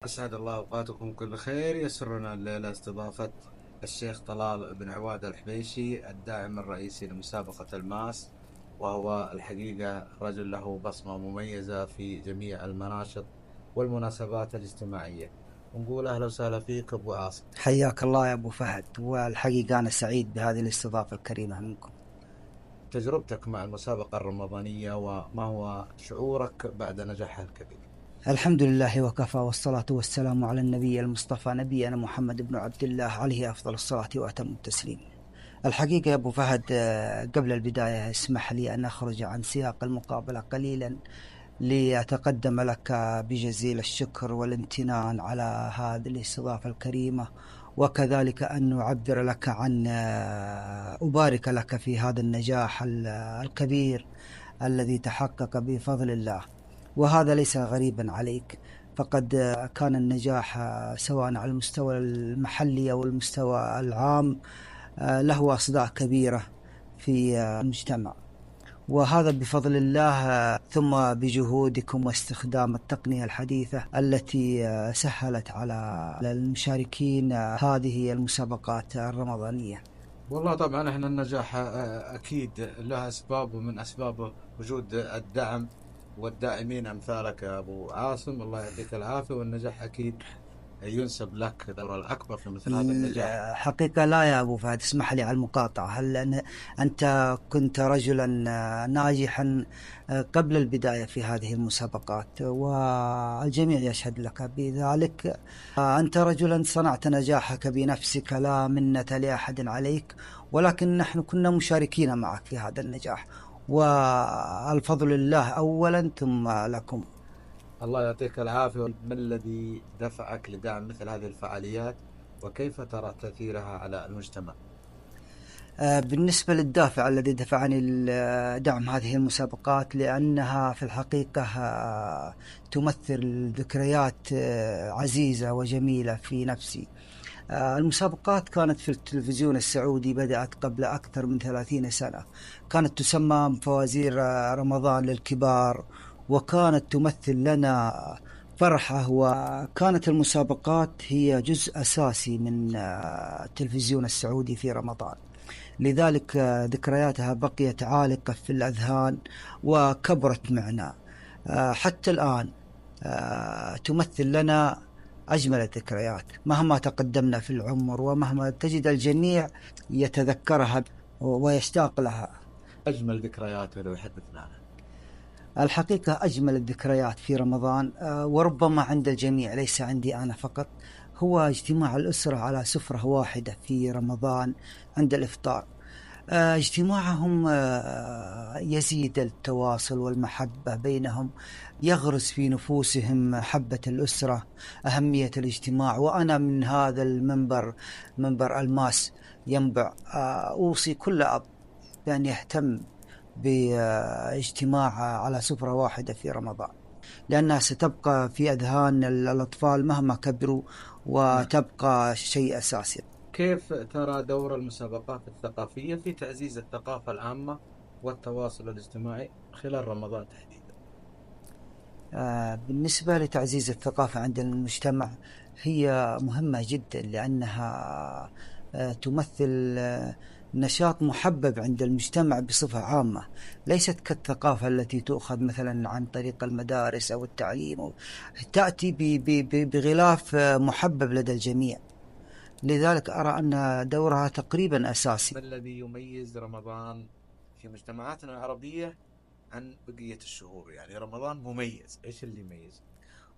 أسعد الله أوقاتكم كل خير. يسرنا الليلة استضافة الشيخ طلال بن عواد الحبيشي، الداعم الرئيسي لمسابقة الماس، وهو الحقيقة رجل له بصمة مميزة في جميع المناشط والمناسبات الاجتماعية. ونقول أهلا وسهلا فيك أبو عاصم. حياك الله يا أبو فهد، والحقيقة أنا سعيد بهذه الاستضافة الكريمة منكم. تجربتك مع المسابقة الرمضانية وما هو شعورك بعد نجاحها الكبير؟ الحمد لله وكفى، والصلاة والسلام على النبي المصطفى نبينا محمد بن عبد الله عليه أفضل الصلاة وأتم التسليم. الحقيقة يا أبو فهد، قبل البداية اسمح لي أن أخرج عن سياق المقابلة قليلا لأتقدم لك بجزيل الشكر والامتنان على هذه الاستضافة الكريمة، وكذلك أن أعبر لك عن أبارك لك في هذا النجاح الكبير الذي تحقق بفضل الله. وهذا ليس غريبا عليك، فقد كان النجاح سواء على المستوى المحلي أو المستوى العام له أصداء كبيرة في المجتمع، وهذا بفضل الله ثم بجهودكم واستخدام التقنية الحديثة التي سهلت على المشاركين هذه المسابقات الرمضانية. والله طبعا احنا النجاح اكيد له اسباب، ومن اسبابه وجود الدعم والداعمين امثالك يا ابو عاصم، الله يعطيك العافيه. والنجاح اكيد ينسب لك الدور الاكبر في مثل هذا النجاح. حقيقة لا يا أبو فهد، اسمح لي على المقاطعة. هل أنت كنت رجلا ناجحا قبل البداية في هذه المسابقات، والجميع يشهد لك بذلك. أنت رجلا صنعت نجاحك بنفسك، لا منة لأحد عليك، ولكن نحن كنا مشاركين معك في هذا النجاح، والفضل لله أولا ثم لكم. الله يعطيك العافيه. ما الذي دفعك لدعم مثل هذه الفعاليات، وكيف ترى تاثيرها على المجتمع؟ بالنسبة للدافع الذي دفعني لدعم هذه المسابقات، لأنها في الحقيقة تمثل ذكريات عزيزة وجميلة في نفسي. المسابقات كانت في التلفزيون السعودي، بدأت قبل أكثر من 30 سنة. كانت تسمى فوازير رمضان للكبار، وكانت تمثل لنا فرحة، وكانت المسابقات هي جزء أساسي من التلفزيون السعودي في رمضان. لذلك ذكرياتها بقيت عالقة في الأذهان وكبرت معنا حتى الآن. تمثل لنا أجمل الذكريات مهما تقدمنا في العمر، ومهما تجد الجميع يتذكرها ويشتاق لها. اجمل ذكريات لو يحدثنا عنها. الحقيقة أجمل الذكريات في رمضان، وربما عند الجميع ليس عندي أنا فقط، هو اجتماع الأسرة على سفرة واحدة في رمضان عند الإفطار. اجتماعهم يزيد التواصل والمحبة بينهم، يغرس في نفوسهم محبة الأسرة، أهمية الاجتماع. وأنا من هذا المنبر، منبر الماس، ينبع أوصي كل أب بأن يهتم باجتماع على سفرة واحدة في رمضان، لأنها ستبقى في أذهان الأطفال مهما كبروا، وتبقى شيء أساسي. كيف ترى دور المسابقات الثقافية في تعزيز الثقافة العامة والتواصل الاجتماعي خلال رمضان تحديدا؟ بالنسبة لتعزيز الثقافة عند المجتمع، هي مهمة جدا، لأنها تمثل نشاط محبب عند المجتمع بصفة عامة، ليست كالثقافة التي تؤخذ مثلا عن طريق المدارس أو التعليم، تأتي بغلاف محبب لدى الجميع. لذلك أرى أن دورها تقريبا أساسي. ما الذي يميز رمضان في مجتمعاتنا العربية عن بقية الشهور؟ يعني رمضان مميز، إيش اللي يميز؟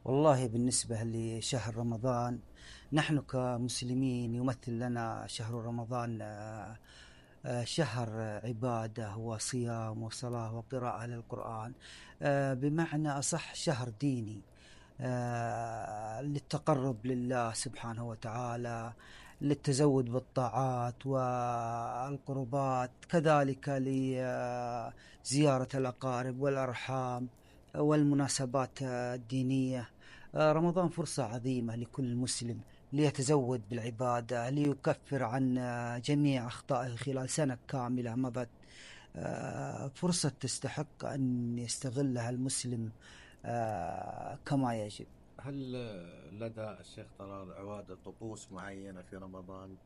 والله بالنسبة لشهر رمضان، نحن كمسلمين يمثل لنا شهر رمضان شهر عبادة وصيام وصلاة وقراءة للقرآن، بمعنى أصح شهر ديني للتقرب لله سبحانه وتعالى، للتزود بالطاعات والقربات، كذلك لزيارة الأقارب والأرحام والمناسبات الدينية. رمضان فرصة عظيمة لكل مسلم ليتزود بالعبادة، ليكفر عن جميع أخطائه خلال سنة كاملة مضت. فرصة تستحق أن يستغلها المسلم كما يجب. هل لدى الشيخ طلال عواد طقوس معينة في رمضان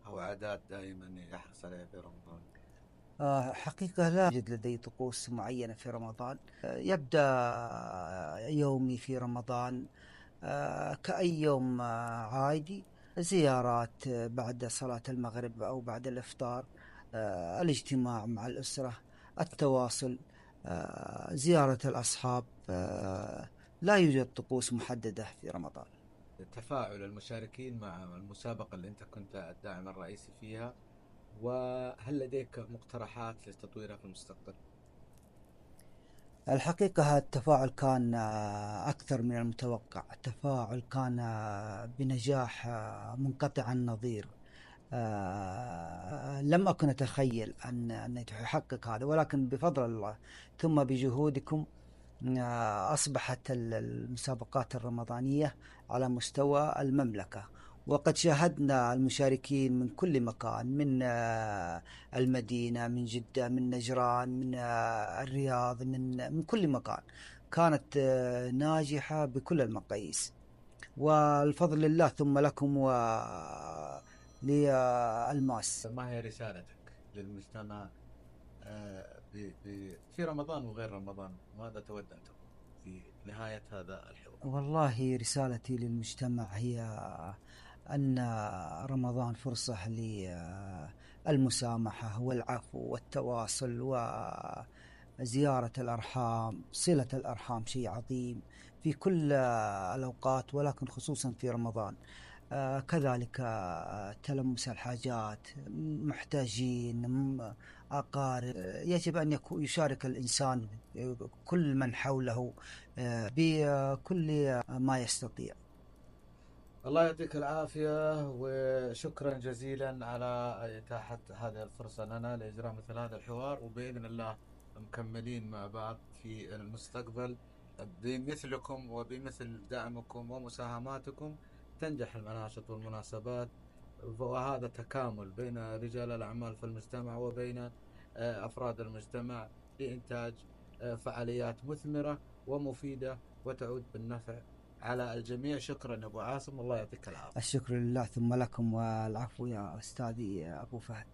أو عادات دائما يحرص عليها في رمضان؟ حقيقة لا يوجد لدي طقوس معينة في رمضان. يبدأ يومي في رمضان كأي يوم عادي. زيارات بعد صلاة المغرب أو بعد الإفطار، الاجتماع مع الأسرة، التواصل، زيارة الأصحاب. لا يوجد طقوس محددة في رمضان. تفاعل المشاركين مع المسابقة اللي أنت كنت الداعم الرئيسي فيها، وهل لديك مقترحات لتطويرها في المستقبل؟ الحقيقة التفاعل كان أكثر من المتوقع. التفاعل كان بنجاح منقطع النظير. لم أكن أتخيل أن يحقق هذا، ولكن بفضل الله ثم بجهودكم أصبحت المسابقات الرمضانية على مستوى المملكة، وقد شاهدنا المشاركين من كل مكان، من المدينة، من جدة، من نجران، من الرياض، من كل مكان. كانت ناجحة بكل المقاييس، والفضل لله ثم لكم وللماس. ما هي رسالتك للمجتمع في رمضان وغير رمضان؟ ماذا تود أن تقول في نهاية هذا الحوار؟ والله رسالتي للمجتمع هي أن رمضان فرصة للمسامحة والعفو والتواصل وزيارة الأرحام. صلة الأرحام شيء عظيم في كل الأوقات، ولكن خصوصا في رمضان. كذلك تلمس الحاجات، محتاجين، أقارب. يجب أن يشارك الإنسان كل من حوله بكل ما يستطيع. الله يعطيك العافية، وشكرا جزيلا على إتاحة هذه الفرصة لنا لإجراء مثل هذا الحوار، وبإذن الله مكملين مع بعض في المستقبل. بمثلكم وبمثل دعمكم ومساهماتكم تنجح المناشط والمناسبات، وهذا تكامل بين رجال الأعمال في المجتمع وبين أفراد المجتمع لإنتاج فعاليات مثمرة ومفيدة وتعود بالنفع على الجميع. شكرا أبو عاصم، الله يعطيك العافية. الشكر لله ثم لكم، والعفو يا أستاذي أبو فهد.